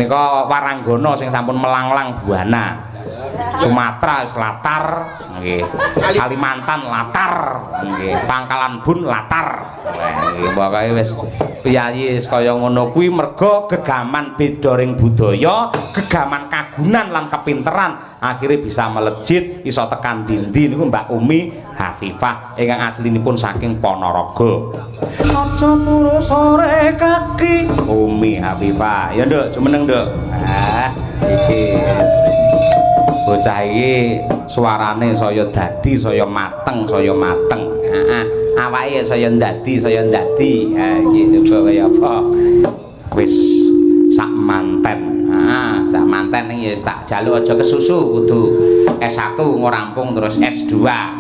menika Waranggana sing sampun melanglang buana. Sumatera latar nggih. Kalimantan latar nggih. Pangkalan Bun latar. Nggih, pokoke wis piyayi kaya ngono kuwi merga gegaman beda ring budaya, gegaman kagunan lan kepinteran akhirnya bisa melejit iso tekan dindi niku Mbak Umi Hafifah ingkang aslinipun saking Ponorogo. Aja turu sore kaki Umi Hafifah. Ya Nduk, jumeneng Nduk. Ah, iki bocah iki suarane saya dadi, saya mateng, saya mateng. Heeh. Awake saya ndadi, saya ndadi. Ha iki coba kaya apa? Wis sak manten. Heeh, sak manten ning ya tak jaluk aja kesusu kudu S1 ngorampung terus S2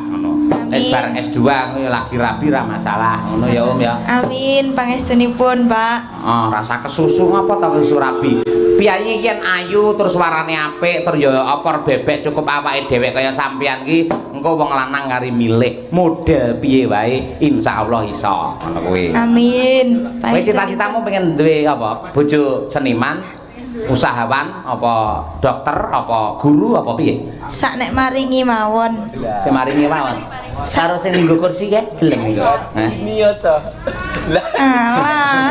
ngono. Wis bar S2 ngono lagi rabi ra masalah. Ngono ya Om ya. Amin, pangestunipun, Pak. Oh, rasa kesusu ngapa ta kesusu rabi? Piyayi yen ayu terus warane apik terus ya opor bebek cukup awake dhewek kaya sampeyan iki engko wong lanang kari milih model piye wae insyaallah iso ngono kuwi. Amin. Wis cita-citamu pengen duwe apa? Bojo seniman, usahawan, apa dokter, apa guru, apa piye? Sak nek maringi mawon. Sing maringi mawon. Karo sing nggo kursi ke gelem iki. Iya ta. Alah.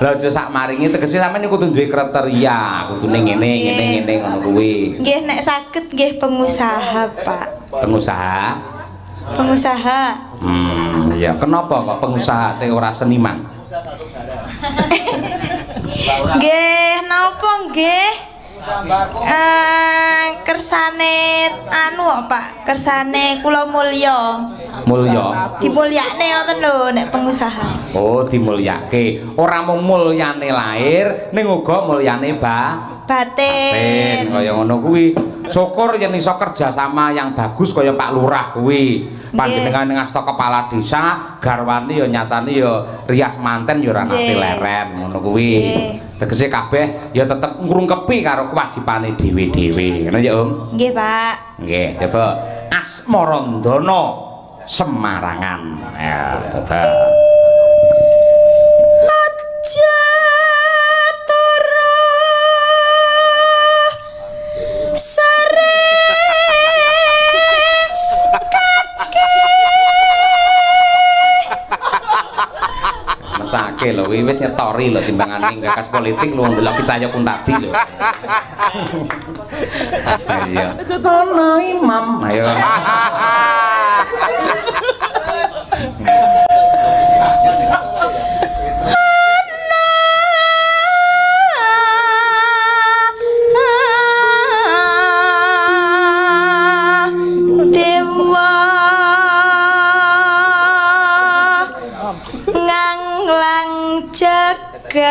Lah aja sak maringi tegese sampeyan kudu duwe kriteria, kudune ngene ngono kuwi. Nggih nek saged nggih pengusaha, Pak. Pengusaha. Pengusaha. Ya kenapa kok pengusaha te ora seniman? Nggih, napa nggih? Kersane anu Pak, kersane kula mulya. Mulya. Dimulyakne ngoten lho nek pengusaha. Oh, dimulyake. Ora mung mulyane lahir, ning uga mulyane batin. Kaya ngono kuwi. Syukur yen iso kerja sama yang bagus kaya Pak Lurah kuwi. Panjenengan ngasta kepala desa, garwane ya nyatane ya rias manten ya ora nate leren ngono kuwi. Tegese kabeh ya tetep ngrungkepi karo kewajibane dhewe-dhewe. Ngono ya, Om? Nggih, Pak. Nggih, coba Asmarandana Semarangan. Ya, coba. Aja turu sare kaki. Mesake lho, wis nyetori lho timbangane gagas politik lu ndelok Picaya Kuntadi lho. Iya. Cetono Imam. Ayo. Dewa nganglang jagat.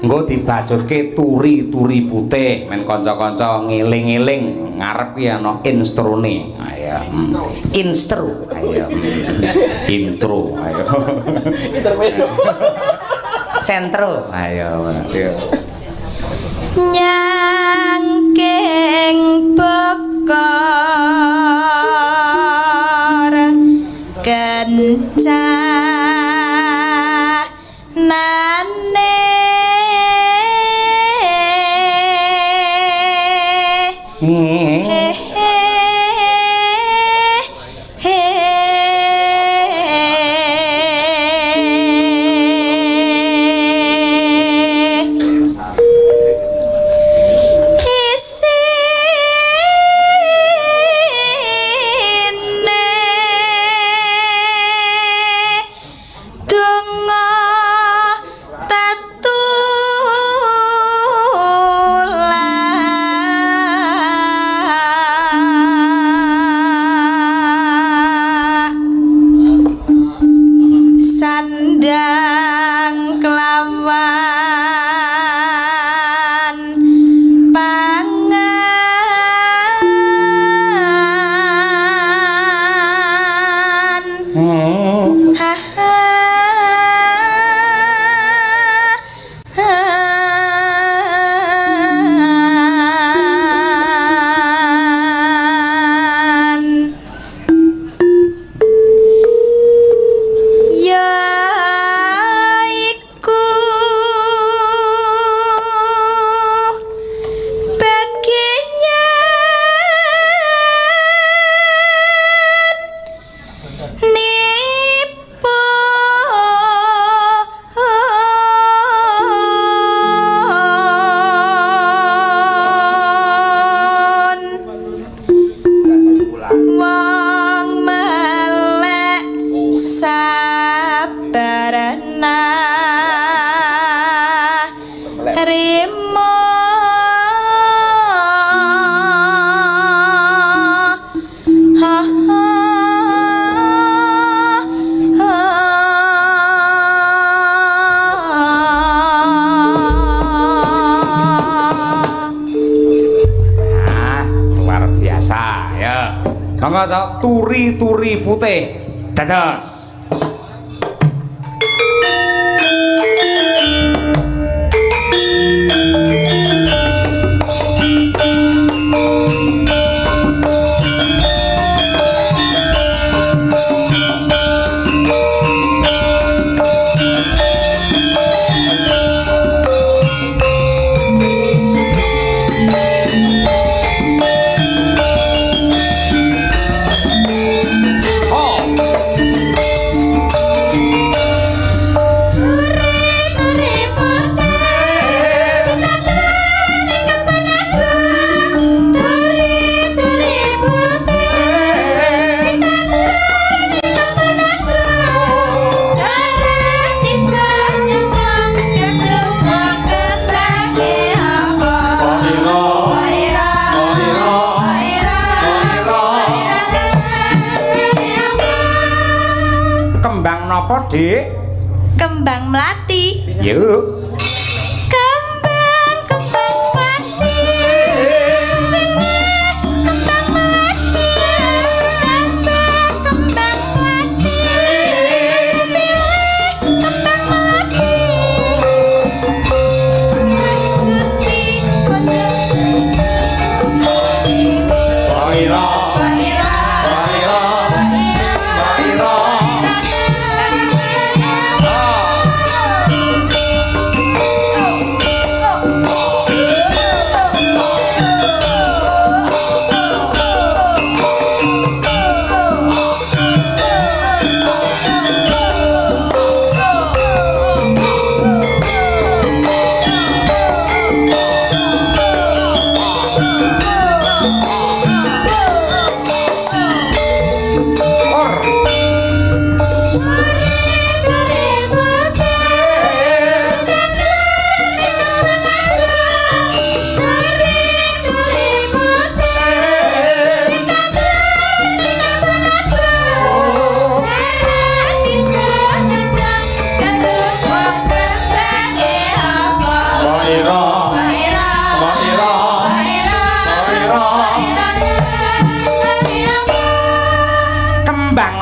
Engko dibajutke turi-turi putih men kanca-kanca ngeling-eling ngarep ki ana instrone. Ayo. Instru. Ayo. Intro. Ayo. Intermezzo. Sentro. Ayo. Nyangking bekor kencanane mangga turi-turi putih dados. Napa, Dik? Kembang melati. Yuk. Kembang melati. Kembang melati. Kembang melati. Kembang melati. Waira.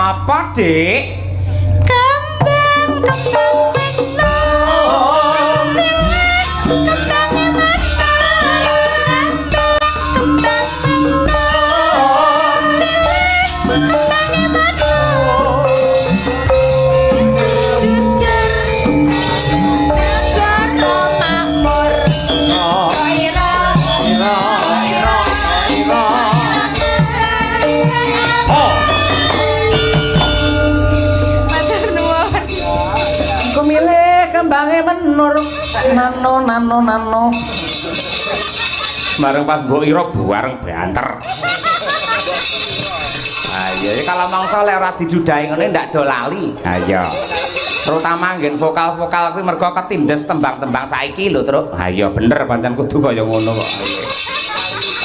Apa, Dik? Kembang menur nano bareng pas mbok ira bareng banter. Ayo kalau mangsa lek ora dijudahi ngene ndak do lali. Ayo terutama nggen vokal-vokal kuwi mergo ketindes tembang-tembang saiki lho, Truk. Ayo bener pancen kudu kaya ngono kok.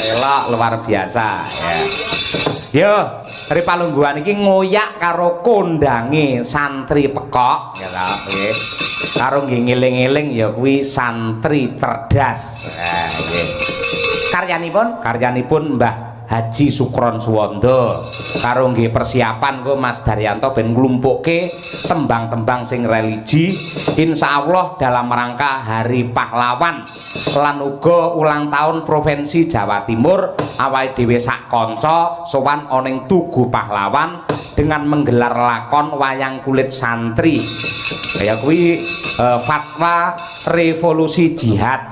Elok luar biasa ya. Yo, dari Palungguhan iki ngoyak karo kondange santri pekok ya ta, nggih. Karo nggih ngeling-eling ya kuwi santri cerdas. Nah, nggih. Karyanipun Mbah Haji Sukron Suwondo karo nggih persiapan kok Mas Daryanto ben nglumpukke tembang-tembang sing religi insyaallah dalam rangka Hari Pahlawan lan uga ulang tahun Provinsi Jawa Timur awake dhewe sak kanca sowan ana ing Tugu Pahlawan dengan menggelar lakon wayang kulit santri kaya kuwi fatwa resolusi jihad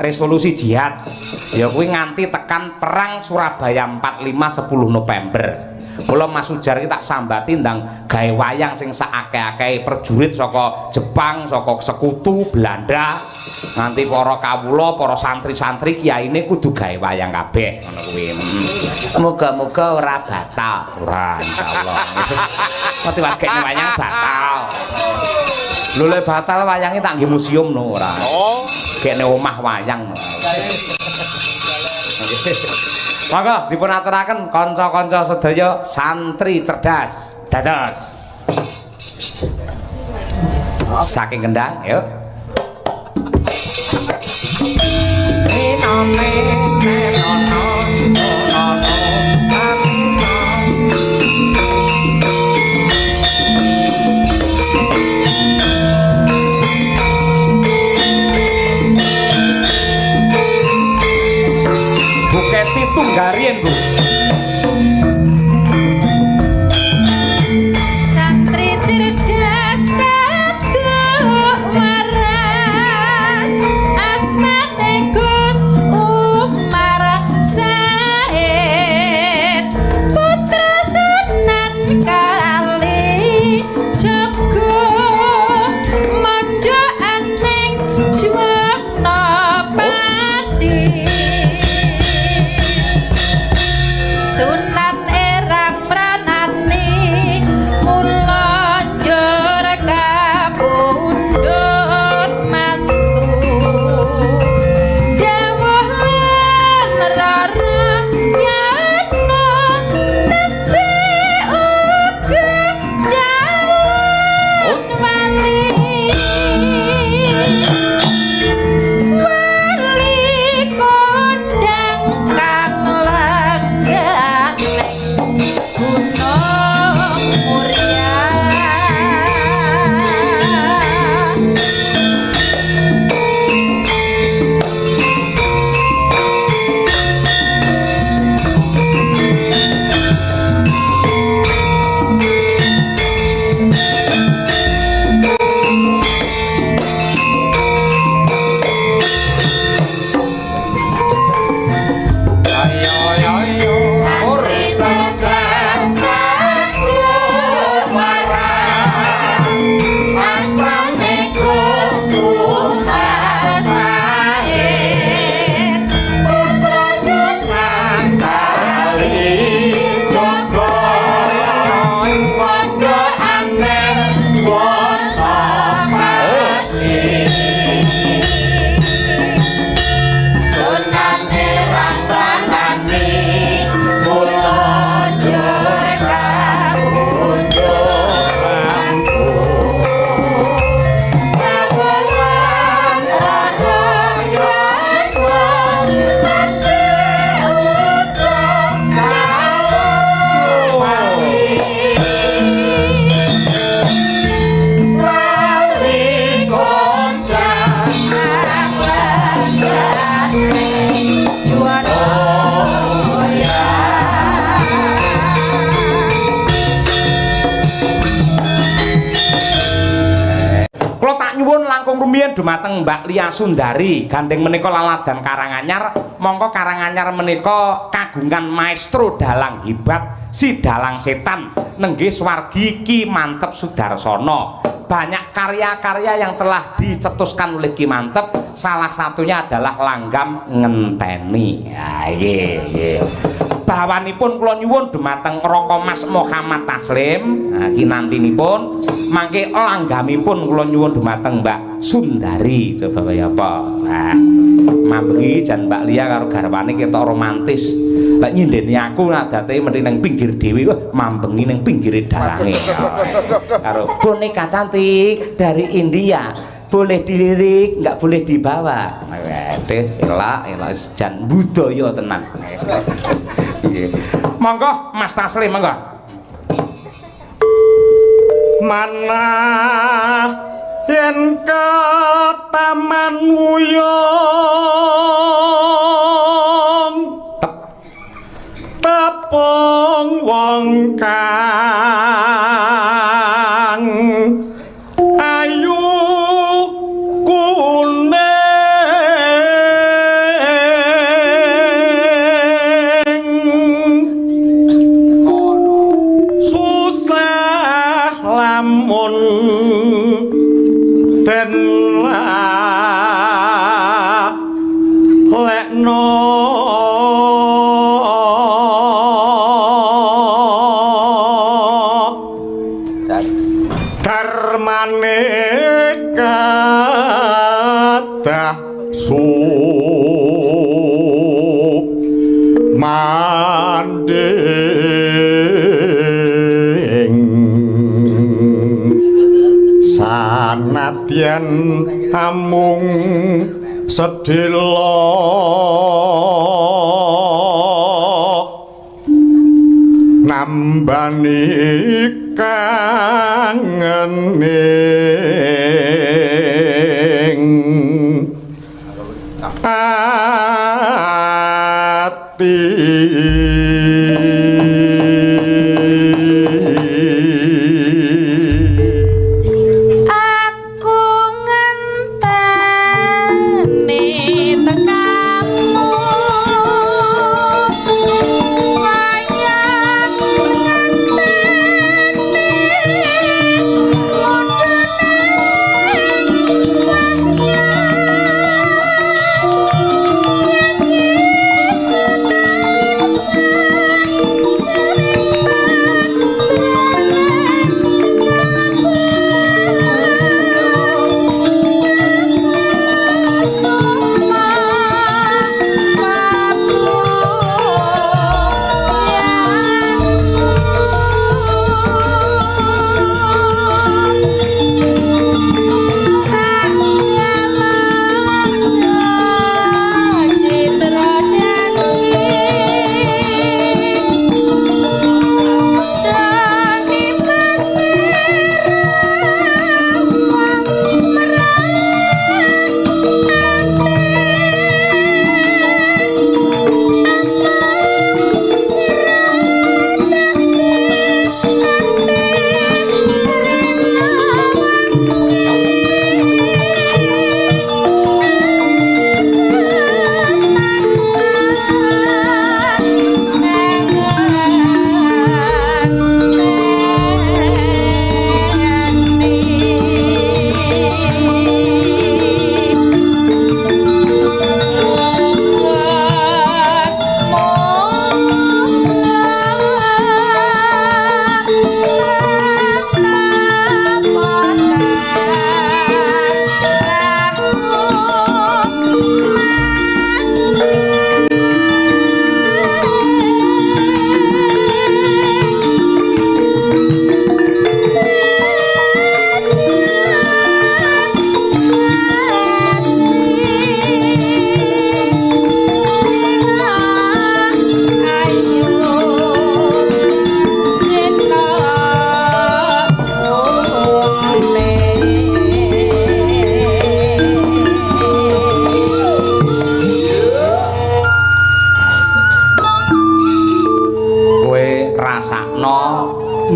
ya kuwi nganti tekan perang Surabaya 45 10 November. Kula Mas Ujar iki tak sambati ndang gawe wayang sing sakake-akeh prajurit saka Jepang, saka Sekutu, Belanda, nganti para kawula, para santri-santri kiyaine kudu gawe wayang kabeh ngono kuwi. Muga-muga ora batal. Ora insyaallah. Mesti was kene wayang batal. Lho lek batal wayange tak nggih museum no ora. Oh, kene omah wayang. Monggo dipun aturaken kanca-kanca sedaya santri cerdas dados saking Kendang yuk Resi Tunggarien Bu. Santri cerdas kagok waras asmane Gus Umar Said putra Sunan Kali Jogo mondhokaning Juwanapati Sunan Erang Pranani mula njur kapundhut mantu dawuh lan rara nyana tapi uga jalun wali kondang kang langganing Gunung Muria Ayo ayo ayo. Santri cerdas kagok waras asmane Gus Umar Said putra Sunan Kalijaga mondhokane Juwanapati Sunan Erang Pranani mula njur kapundhut mantu dawuh lan rara yana tapi uga jalun wali kondang kang langganing Juwana Muria Kula tak nyuwun langkung rumiyin dumateng Mbak Lia Sundari gandeng menika laladan Karanganyar mongko Karanganyar menika kagungan maestro dalang hebat si dalang setan nenggih swargi Ki Mantep Sudarsono. Banyak karya-karya yang telah dicetuskan oleh Ki Mantep, salah satunya adalah Langgam Ngenteni. Ya nggih. Bawanipun kula nyuwun dumateng Raka Mas Muhammad Taslim. Nah, kinantinipun mangke langgamipun kula nyuwun dumateng Mbak Sundari. Coba kaya apa? Nah, mambengi jan Mbak Lia karo garwane ketok romantis. Lek nyindeni aku nadate mesti ning pinggir dhewe, mambengi ning pinggire dalange. Karo boneka cantik dari India. Boleh dilirik, nggak boleh dibawa. Waduh, elak jan budaya tenan. Monggo Mas Taslim monggo. Mana yen ke taman wuyung tepung wong kang ayu den lekno darmane kadah su sanadyan amung sedhela nambani kangening ati ati aku ngenteni tekamu kaya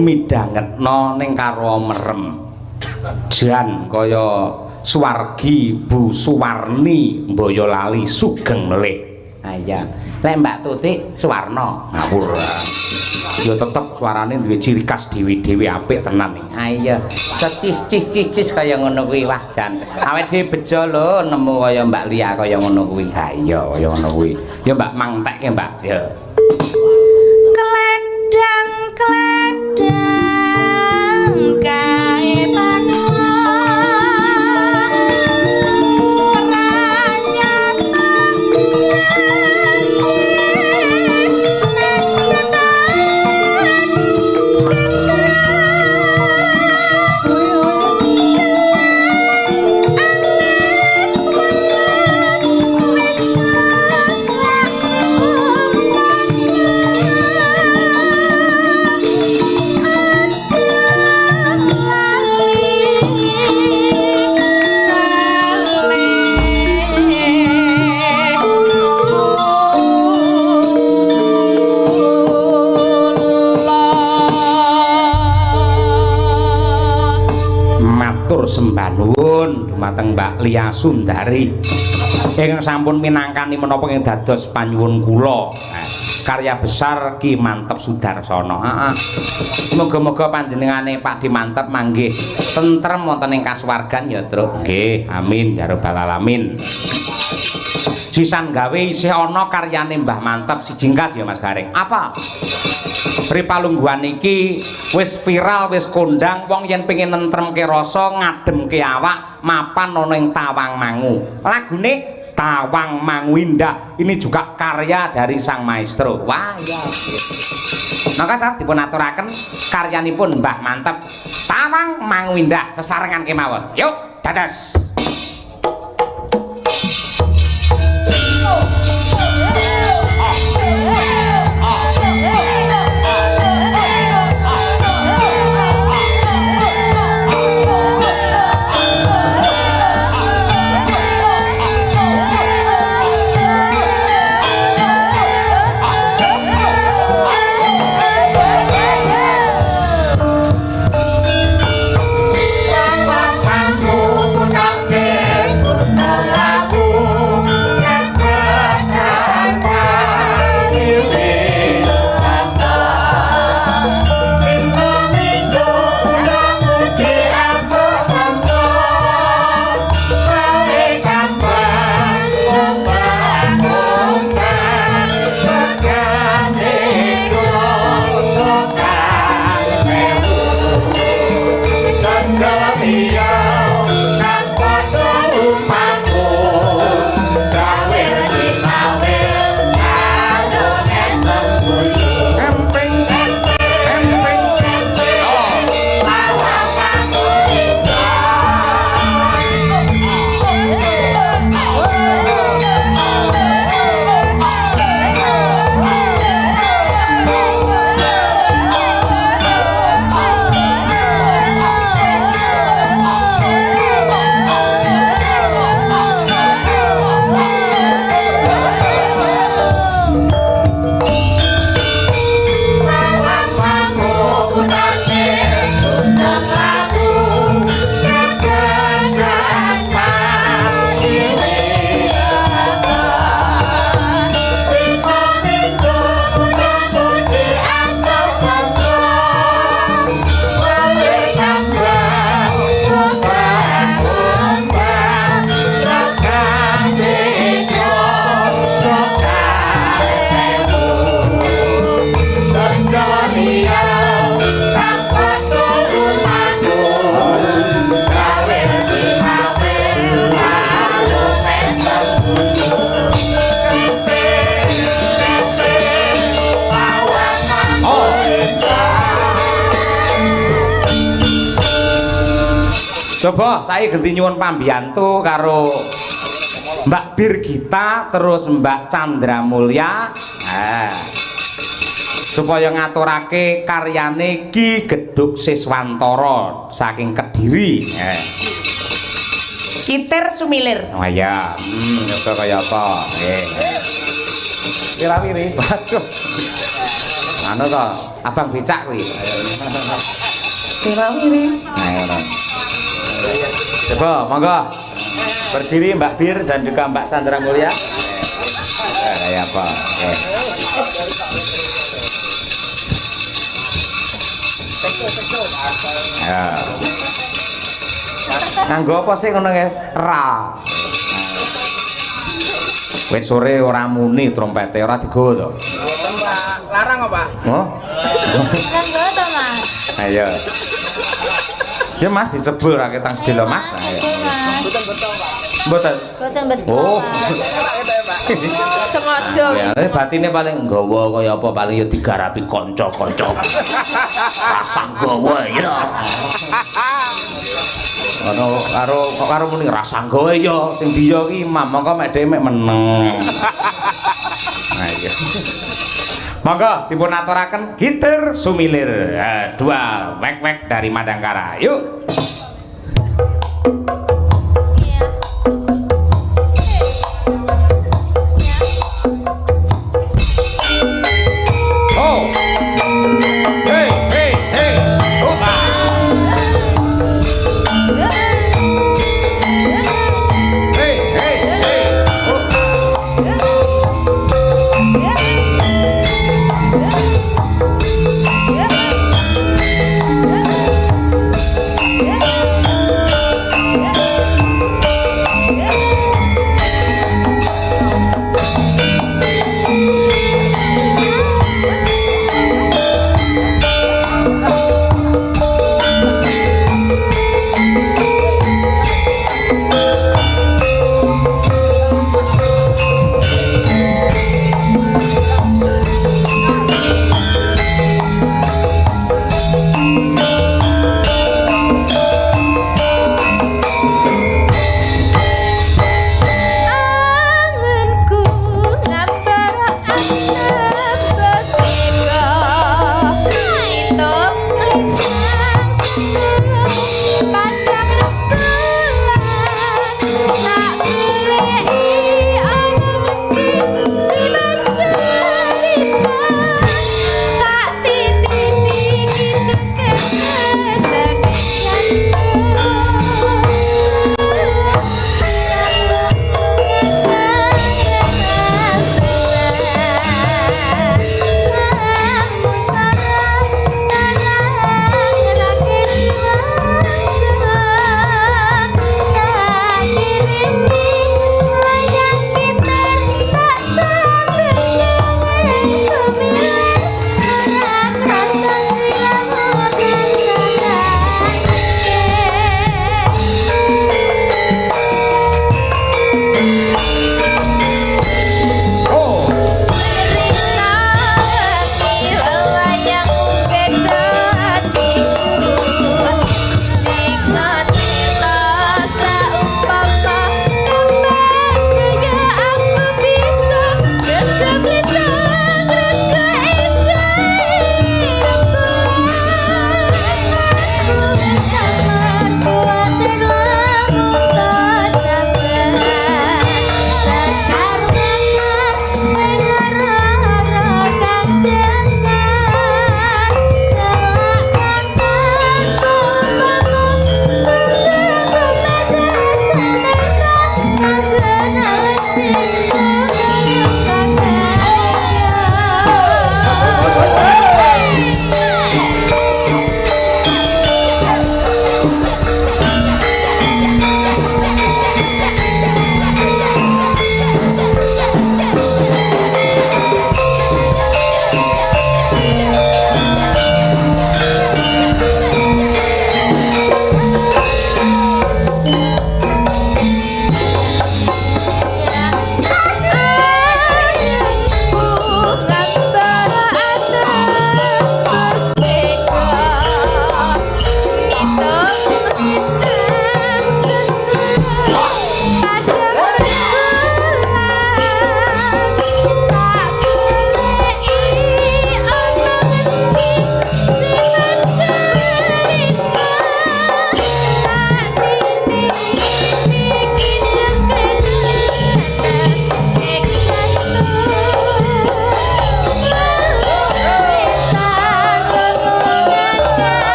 midhangetno ning karo merem jan kaya Suwargi Bu Suwarni Boyolali Sugeng melih. Ah iya. Lek Mbak Tutik Suwarno. Ngawur. Ya tetep suarane duwe ciri khas dhewe-dhewe apik tenan iki. Ah iya. Cis kaya ngono kuwi wah jan. Awake dhewe bejo lho nemu kaya Mbak Lia kaya ngono kuwi. Ha iya kaya ngono kuwi. Ya Mbak mangtekke Mbak. Ya. Kledang kae sembah nuwun dumateng Mbak Lia Sundari ingkang sampun minangkani menapa ing dados panyuwun kula. Karya besar Ki Mantep Sudarsono. Moga-moga panjenengane Pak Di Mantep manggih tentrem wonten ing kasuwargan ya, Truk. Nggih, amin ya rabbal alamin. Sisan gawe isih ana karyane Mbah Mantep siji kas ya Mas Garing. Apa? Pripalungguhan iki wis viral, wis kondang, wong yen pengen nentremke rasa, ngademke awak, mapan ana ing Tawangmangu. Lagune Tawangmangu Indah ini juga karya dari sang maestro. Wah ya. Maka saya dipun aturaken karyanipun Mbah Mantep Tawangmangu Indah sesarengan kemawon. Yuk, dados. Coba saya ganti nyuwun pambiyantu karo Mbak Birgita terus Mbak Chandra Mulya. Nah, supaya ngaturake karyane Ki Gedhuk Siswantara saking Kediri. Kitir Sumilir. Oh iya, itu kaya apa? Nggih. Wiri, bagus. Anu to, Abang Becak kuwi. Wiri. Ayo. Coba, monggo. Berdiri Mbak Bir dan juga Mbak Chandra Mulya. Kayak apa? Ya. Nganggo apa sih ngono ya? Ra. Wis sore ora muni trompete ora digawa to. Larang apa? Oh. Nganggo to, Mas? Ayo. Ya Mas disebul ra ketang sedelo Mas. Ayo. Mboten. Boten betul. Oh. Sengaja. Ya, batine paling nggawa kaya apa paling ya digarapi kanca-kanca. Rasa nggawa ya. Ono karo muni rasa nggawa ya sing diya ki imam mongko mek dhewe mek meneng. Nah iya. Monggo dipun aturaken Gitir Sumilir. Dua wek-wek dari Madangkara. Yuk. Yeah.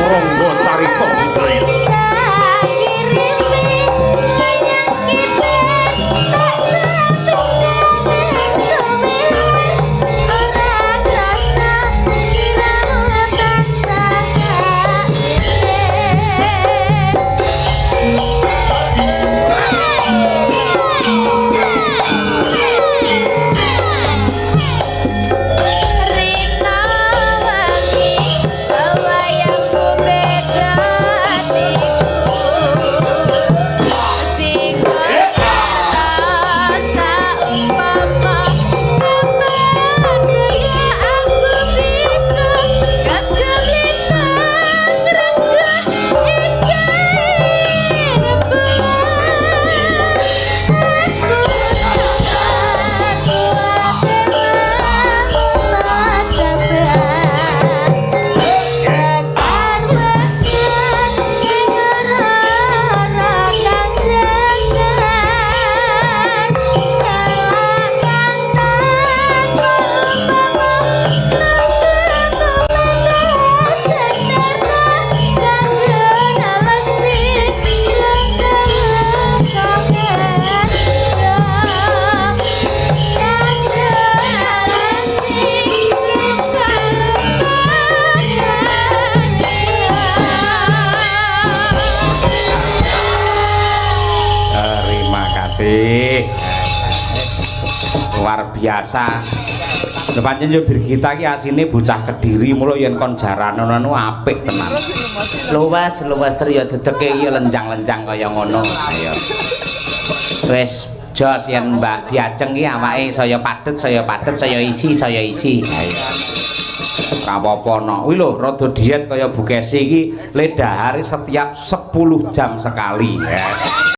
Ronggo carita Hidayat. Luar biasa. Pancen yo Birgita iki asine bocah Kediri mulo yen kon jarane ngono apik tenan. Luwes triya dedeke iki lenjang-lenjang kaya ngono. Ayo. Wis jos yen Mbak diajeng iki awake saya padet, saya isi. Ayo. Ora apa-apa no. Kuwi lho rada diet kaya Bu Kesi iki ledahare setiap 10 jam sekali. Ya.